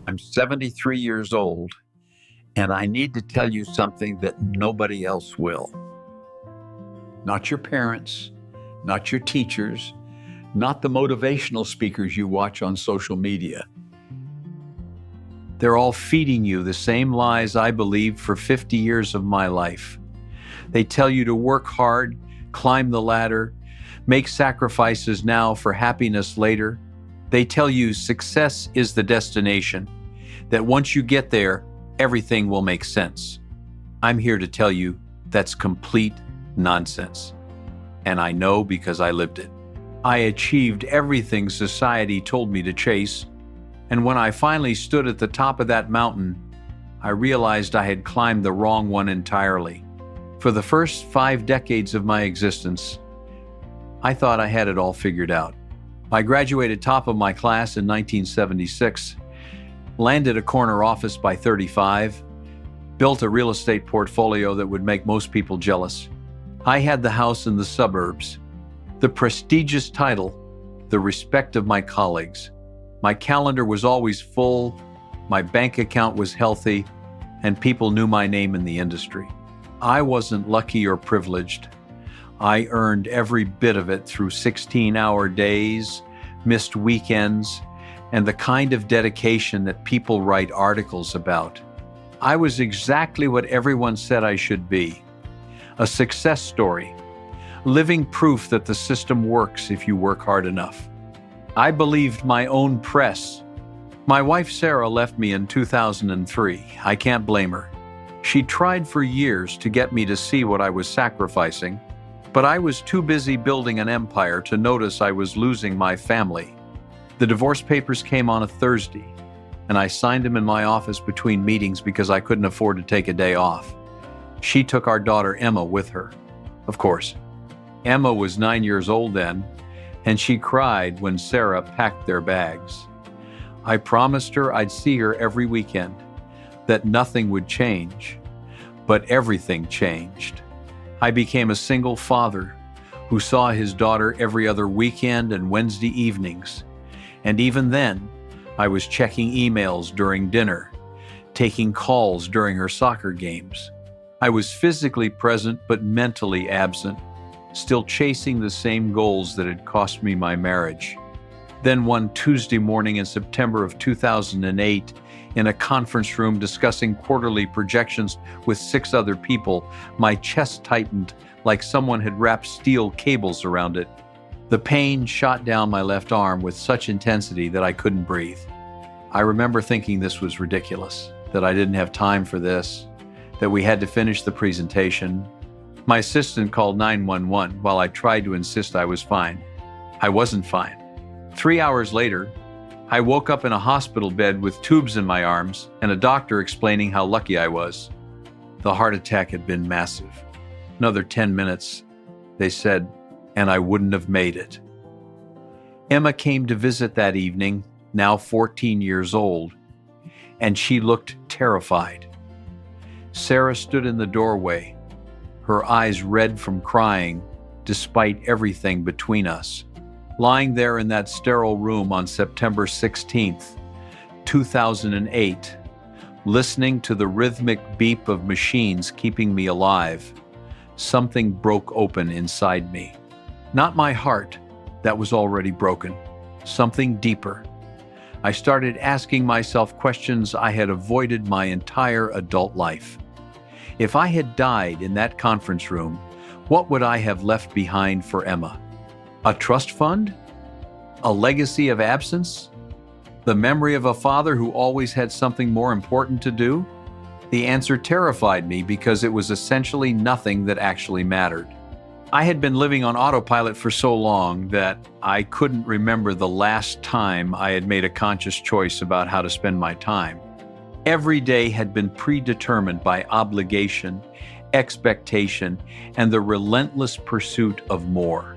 I'm 73 years old, and I need to tell you something that nobody else will. Not your parents, not your teachers, not the motivational speakers you watch on social media. They're all feeding you the same lies I believed for 50 years of my life. They tell you to work hard, climb the ladder, make sacrifices now for happiness later. They tell you success is the destination, that once you get there, everything will make sense. I'm here to tell you that's complete nonsense. And I know because I lived it. I achieved everything society told me to chase, and when I finally stood at the top of that mountain, I realized I had climbed the wrong one entirely. For the first 5 decades of my existence, I thought I had it all figured out. I graduated top of my class in 1976, landed a corner office by 35, built a real estate portfolio that would make most people jealous. I had the house in the suburbs, the prestigious title, the respect of my colleagues. My calendar was always full, my bank account was healthy, and people knew my name in the industry. I wasn't lucky or privileged. I earned every bit of it through 16-hour days, missed weekends, and the kind of dedication that people write articles about. I was exactly what everyone said I should be. A success story, living proof that the system works if you work hard enough. I believed my own press. My wife Sarah left me in 2003. I can't blame her. She tried for years to get me to see what I was sacrificing, but I was too busy building an empire to notice I was losing my family. The divorce papers came on a Thursday, and I signed them in my office between meetings because I couldn't afford to take a day off. She took our daughter Emma with her. Of course, Emma was 9 years old then, and she cried when Sarah packed their bags. I promised her I'd see her every weekend, that nothing would change, but everything changed. I became a single father who saw his daughter every other weekend and Wednesday evenings. And even then, I was checking emails during dinner, taking calls during her soccer games. I was physically present but mentally absent, still chasing the same goals that had cost me my marriage. Then one Tuesday morning in September of 2008, in a conference room discussing quarterly projections with 6 other people, my chest tightened like someone had wrapped steel cables around it. The pain shot down my left arm with such intensity that I couldn't breathe. I remember thinking this was ridiculous, that I didn't have time for this, that we had to finish the presentation. My assistant called 911 while I tried to insist I was fine. I wasn't fine. 3 hours later, I woke up in a hospital bed with tubes in my arms and a doctor explaining how lucky I was. The heart attack had been massive. Another 10 minutes, they said, and I wouldn't have made it. Emma came to visit that evening, now 14 years old, and she looked terrified. Sarah stood in the doorway, her eyes red from crying, despite everything between us. Lying there in that sterile room on September 16th, 2008, listening to the rhythmic beep of machines keeping me alive, something broke open inside me. Not my heart, that was already broken. Something deeper. I started asking myself questions I had avoided my entire adult life. If I had died in that conference room, what would I have left behind for Emma? A trust fund? A legacy of absence? The memory of a father who always had something more important to do? The answer terrified me because it was essentially nothing that actually mattered. I had been living on autopilot for so long that I couldn't remember the last time I had made a conscious choice about how to spend my time. Every day had been predetermined by obligation, expectation, and the relentless pursuit of more.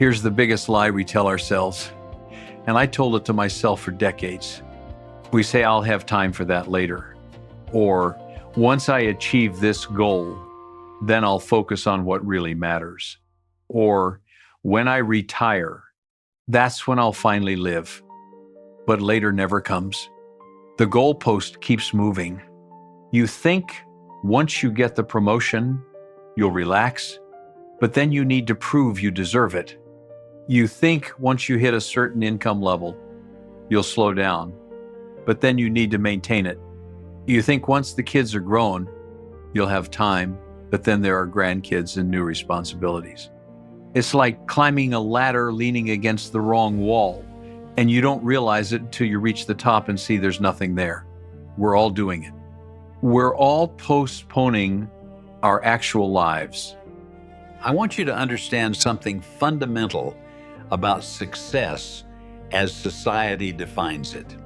Here's the biggest lie we tell ourselves, and I told it to myself for decades. We say, I'll have time for that later. Or, once I achieve this goal, then I'll focus on what really matters. Or, when I retire, that's when I'll finally live. But later never comes. The goalpost keeps moving. You think once you get the promotion, you'll relax, but then you need to prove you deserve it. You think once you hit a certain income level, you'll slow down, but then you need to maintain it. You think once the kids are grown, you'll have time, but then there are grandkids and new responsibilities. It's like climbing a ladder leaning against the wrong wall, and you don't realize it until you reach the top and see there's nothing there. We're all doing it. We're all postponing our actual lives. I want you to understand something fundamental about success as society defines it.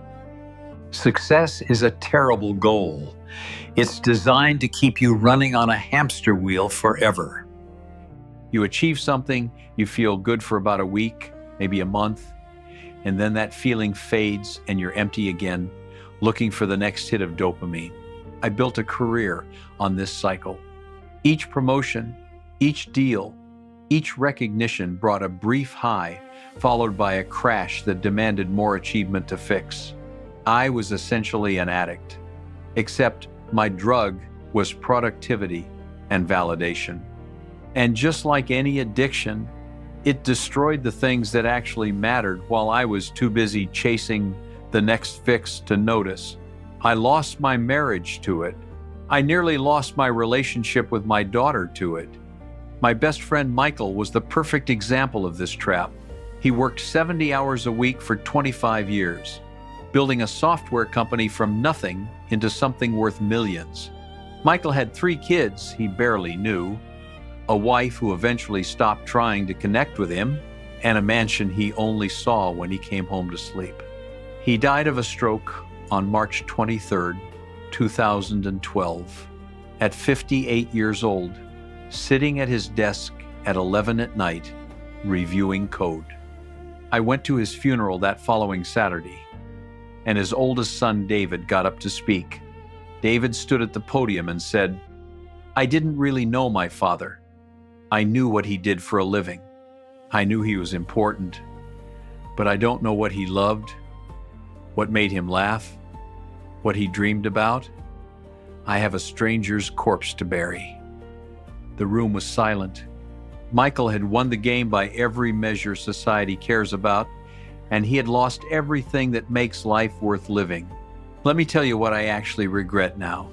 Success is a terrible goal. It's designed to keep you running on a hamster wheel forever. You achieve something, you feel good for about a week, maybe a month, and then that feeling fades and you're empty again, looking for the next hit of dopamine. I built a career on this cycle. Each promotion, each deal, each recognition brought a brief high, followed by a crash that demanded more achievement to fix. I was essentially an addict, except my drug was productivity and validation. And just like any addiction, it destroyed the things that actually mattered while I was too busy chasing the next fix to notice. I lost my marriage to it. I nearly lost my relationship with my daughter to it. My best friend Michael was the perfect example of this trap. He worked 70 hours a week for 25 years, building a software company from nothing into something worth millions. Michael had 3 kids he barely knew, a wife who eventually stopped trying to connect with him, and a mansion he only saw when he came home to sleep. He died of a stroke on March 23, 2012, at 58 years old, sitting at his desk at 11 at night, reviewing code. I went to his funeral that following Saturday, and his oldest son, David, got up to speak. David stood at the podium and said, "I didn't really know my father. I knew what he did for a living. I knew he was important, but I don't know what he loved, what made him laugh, what he dreamed about. I have a stranger's corpse to bury." The room was silent. Michael had won the game by every measure society cares about, and he had lost everything that makes life worth living. Let me tell you what I actually regret now.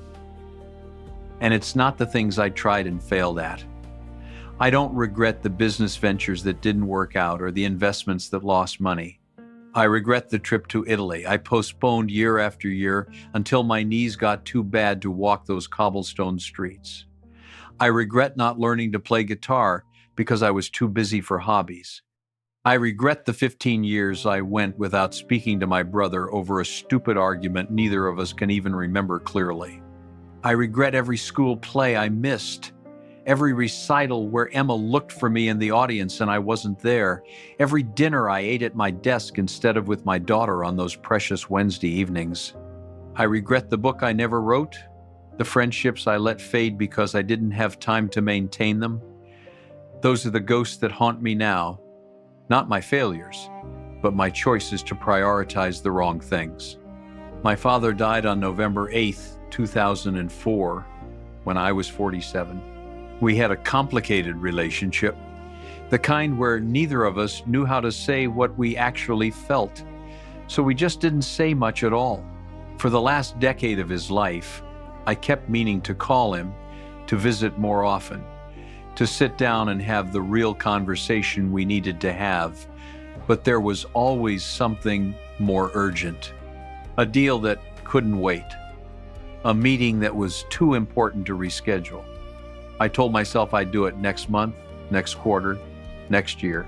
And it's not the things I tried and failed at. I don't regret the business ventures that didn't work out or the investments that lost money. I regret the trip to Italy I postponed year after year until my knees got too bad to walk those cobblestone streets. I regret not learning to play guitar because I was too busy for hobbies. I regret the 15 years I went without speaking to my brother over a stupid argument neither of us can even remember clearly. I regret every school play I missed, every recital where Emma looked for me in the audience and I wasn't there, every dinner I ate at my desk instead of with my daughter on those precious Wednesday evenings. I regret the book I never wrote, the friendships I let fade because I didn't have time to maintain them. Those are the ghosts that haunt me now, not my failures, but my choices to prioritize the wrong things. My father died on November 8th, 2004, when I was 47. We had a complicated relationship, the kind where neither of us knew how to say what we actually felt, so we just didn't say much at all. For the last decade of his life, I kept meaning to call him, to visit more often, to sit down and have the real conversation we needed to have, but there was always something more urgent, a deal that couldn't wait, a meeting that was too important to reschedule. I told myself I'd do it next month, next quarter, next year.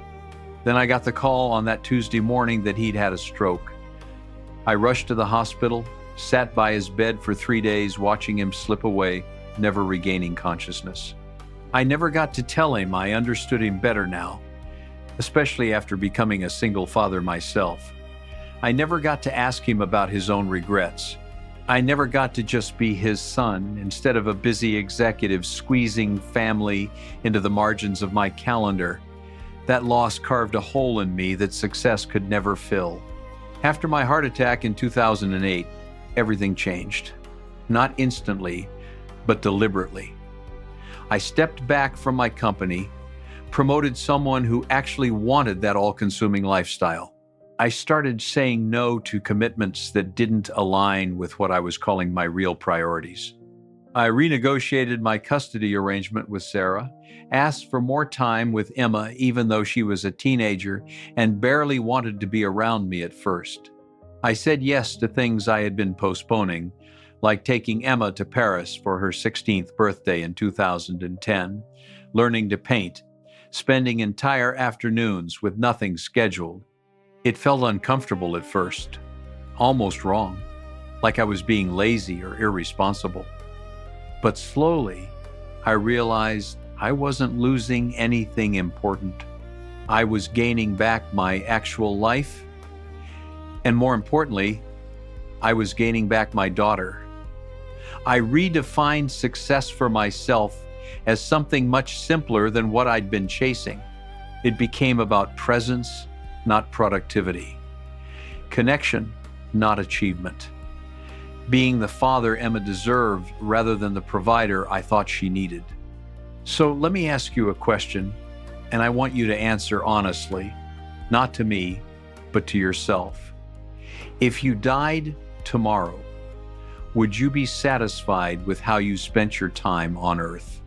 Then I got the call on that Tuesday morning that he'd had a stroke. I rushed to the hospital, sat by his bed for 3 days watching him slip away, never regaining consciousness. I never got to tell him I understood him better now, especially after becoming a single father myself. I never got to ask him about his own regrets. I never got to just be his son instead of a busy executive squeezing family into the margins of my calendar. That loss carved a hole in me that success could never fill. After my heart attack in 2008, everything changed. Not instantly, but deliberately. I stepped back from my company, promoted someone who actually wanted that all-consuming lifestyle. I started saying no to commitments that didn't align with what I was calling my real priorities. I renegotiated my custody arrangement with Sarah, asked for more time with Emma even though she was a teenager and barely wanted to be around me at first. I said yes to things I had been postponing, like taking Emma to Paris for her 16th birthday in 2010, learning to paint, spending entire afternoons with nothing scheduled. It felt uncomfortable at first, almost wrong, like I was being lazy or irresponsible. But slowly, I realized I wasn't losing anything important. I was gaining back my actual life, and more importantly, I was gaining back my daughter. I redefined success for myself as something much simpler than what I'd been chasing. It became about presence, not productivity. Connection, not achievement. Being the father Emma deserved rather than the provider I thought she needed. So let me ask you a question, and I want you to answer honestly, not to me, but to yourself. If you died tomorrow, would you be satisfied with how you spent your time on Earth?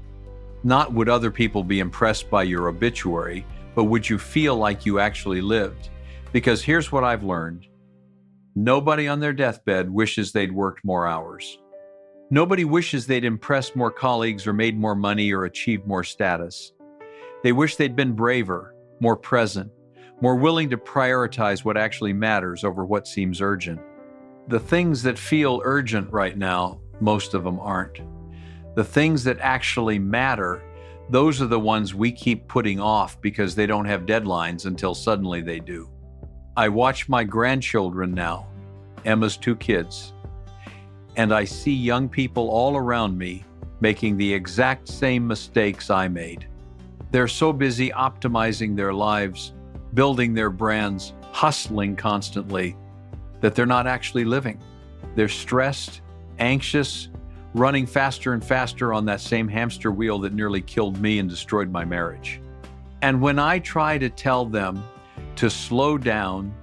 Not would other people be impressed by your obituary, but would you feel like you actually lived? Because here's what I've learned. Nobody on their deathbed wishes they'd worked more hours. Nobody wishes they'd impressed more colleagues or made more money or achieved more status. They wish they'd been braver, more present, more willing to prioritize what actually matters over what seems urgent. The things that feel urgent right now, most of them aren't. The things that actually matter, those are the ones we keep putting off because they don't have deadlines until suddenly they do. I watch my grandchildren now, Emma's 2 kids, and I see young people all around me making the exact same mistakes I made. They're so busy optimizing their lives, building their brands, hustling constantly, that they're not actually living. They're stressed, anxious, running faster and faster on that same hamster wheel that nearly killed me and destroyed my marriage. And when I try to tell them to slow down,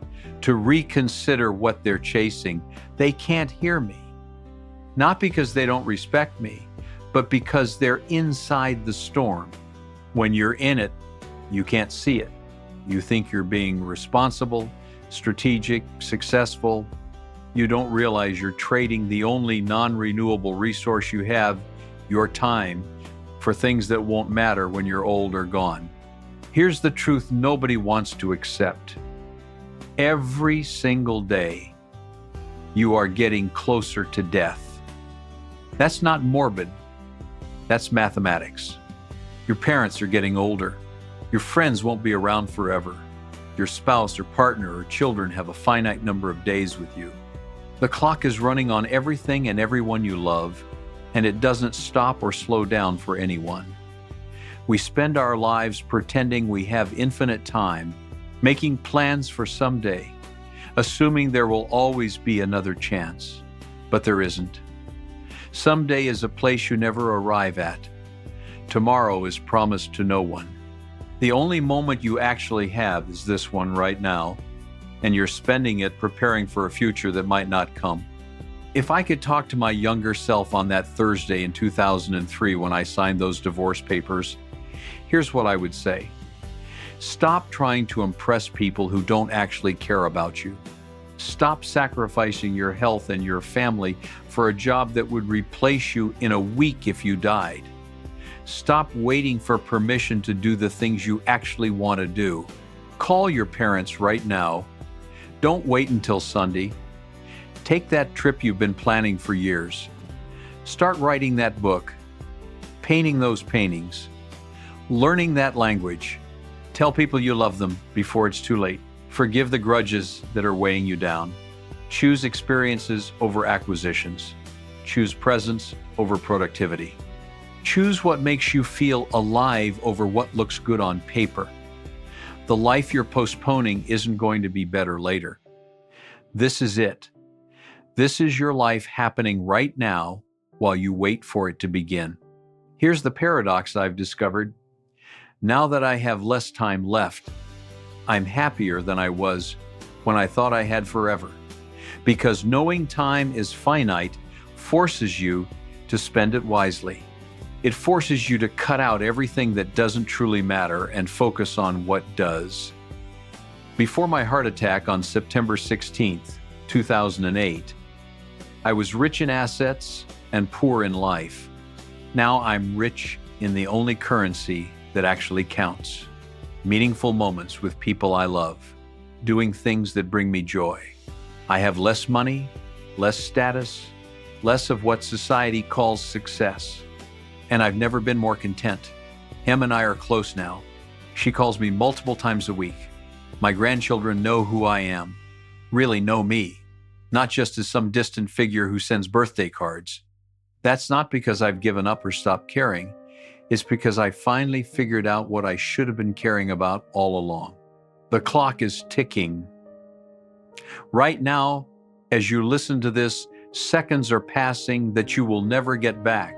to reconsider what they're chasing, they can't hear me. Not because they don't respect me, but because they're inside the storm. When you're in it, you can't see it. You think you're being responsible, strategic, successful. You don't realize you're trading the only non-renewable resource you have, your time, for things that won't matter when you're old or gone. Here's the truth nobody wants to accept. Every single day, you are getting closer to death. That's not morbid. That's mathematics. Your parents are getting older. Your friends won't be around forever. Your spouse or partner or children have a finite number of days with you. The clock is running on everything and everyone you love, and it doesn't stop or slow down for anyone. We spend our lives pretending we have infinite time, making plans for someday, assuming there will always be another chance. But there isn't. Someday is a place you never arrive at. Tomorrow is promised to no one. The only moment you actually have is this one right now, and you're spending it preparing for a future that might not come. If I could talk to my younger self on that Thursday in 2003 when I signed those divorce papers, here's what I would say. Stop trying to impress people who don't actually care about you. Stop sacrificing your health and your family for a job that would replace you in a week if you died. Stop waiting for permission to do the things you actually want to do. Call your parents right now. Don't wait until Sunday. Take that trip you've been planning for years. Start writing that book, painting those paintings, learning that language. Tell people you love them before it's too late. Forgive the grudges that are weighing you down. Choose experiences over acquisitions. Choose presence over productivity. Choose what makes you feel alive over what looks good on paper. The life you're postponing isn't going to be better later. This is it. This is your life happening right now while you wait for it to begin. Here's the paradox I've discovered. Now that I have less time left, I'm happier than I was when I thought I had forever. Because knowing time is finite forces you to spend it wisely. It forces you to cut out everything that doesn't truly matter and focus on what does. Before my heart attack on September 16th, 2008, I was rich in assets and poor in life. Now I'm rich in the only currency that actually counts. Meaningful moments with people I love, doing things that bring me joy. I have less money, less status, less of what society calls success. And I've never been more content. Em and I are close now. She calls me multiple times a week. My grandchildren know who I am, really know me, not just as some distant figure who sends birthday cards. That's not because I've given up or stopped caring. It's because I finally figured out what I should have been caring about all along. The clock is ticking. Right now, as you listen to this, seconds are passing that you will never get back.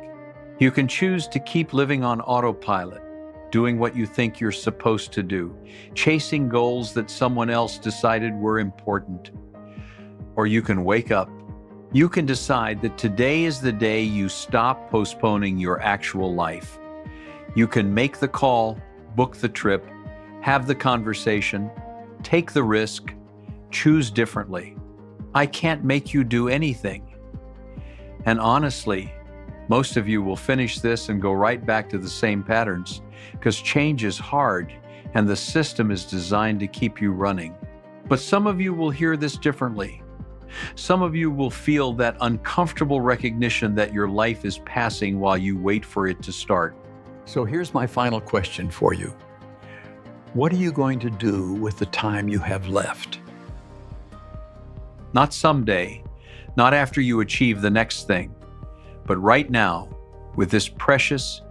You can choose to keep living on autopilot, doing what you think you're supposed to do, chasing goals that someone else decided were important. Or you can wake up. You can decide that today is the day you stop postponing your actual life. You can make the call, book the trip, have the conversation, take the risk, choose differently. I can't make you do anything. And honestly, most of you will finish this and go right back to the same patterns because change is hard and the system is designed to keep you running. But some of you will hear this differently. Some of you will feel that uncomfortable recognition that your life is passing while you wait for it to start. So here's my final question for you. What are you going to do with the time you have left? Not someday, not after you achieve the next thing, but right now, with this precious,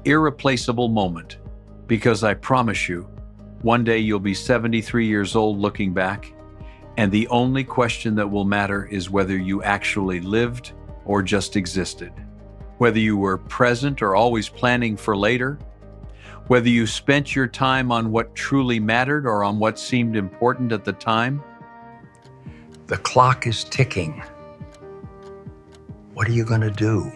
irreplaceable moment. Because I promise you, one day you'll be 73 years old looking back, and the only question that will matter is whether you actually lived or just existed. Whether you were present or always planning for later, whether you spent your time on what truly mattered or on what seemed important at the time. The clock is ticking. What are you going to do?